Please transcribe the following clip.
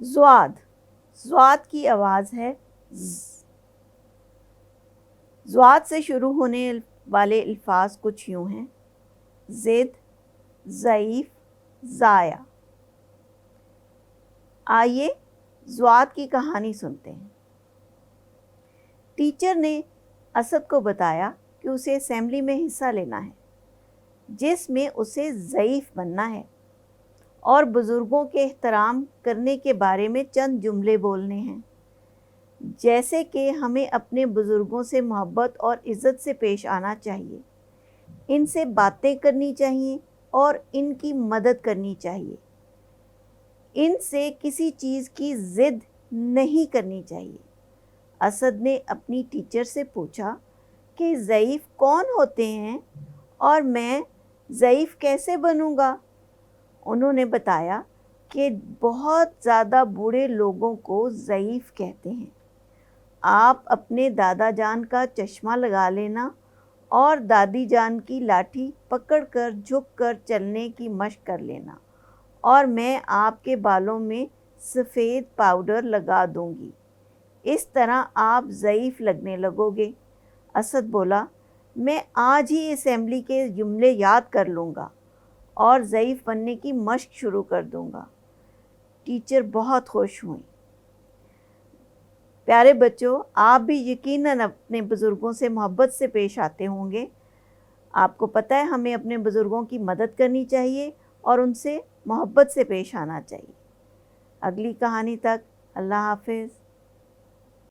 ज़्वाद, ज़्वाद की आवाज़ है ज़। ज़्वाद से शुरू होने वाले अल्फाज कुछ यूँ हैं: ज़िद, ज़ईफ़, ज़ाया। आइए ज़्वाद की कहानी सुनते हैं। टीचर ने असद को बताया कि उसे असेंबली में हिस्सा लेना है, जिसमें उसे ज़ईफ़ बनना है और बुज़ुर्गों के एहतराम करने के बारे में चंद जुमले बोलने हैं, जैसे कि हमें अपने बुज़ुर्गों से मोहब्बत और इज़्ज़त से पेश आना चाहिए, इनसे बातें करनी चाहिए और इनकी मदद करनी चाहिए। इनसे किसी चीज़ की ज़िद नहीं करनी चाहिए। असद ने अपनी टीचर से पूछा कि ज़ईफ़ कौन होते हैं और मैं ज़ईफ़ कैसे बनूँगा? उन्होंने बताया कि बहुत ज़्यादा बूढ़े लोगों को ज़ईफ़ कहते हैं। आप अपने दादा जान का चश्मा लगा लेना और दादी जान की लाठी पकड़कर झुककर चलने की मशक कर लेना, और मैं आपके बालों में सफ़ेद पाउडर लगा दूँगी। इस तरह आप ज़ईफ़ लगने लगोगे। असद बोला, मैं आज ही असेंबली के जुमले याद कर लूँगा और ज़ईफ़ बनने की मशक शुरू कर दूँगा। टीचर बहुत खुश हुई। प्यारे बच्चों, आप भी यकीनन अपने बुज़ुर्गों से मोहब्बत से पेश आते होंगे। आपको पता है हमें अपने बुज़ुर्गों की मदद करनी चाहिए और उनसे मोहब्बत से पेश आना चाहिए। अगली कहानी तक अल्लाह हाफ़िज़।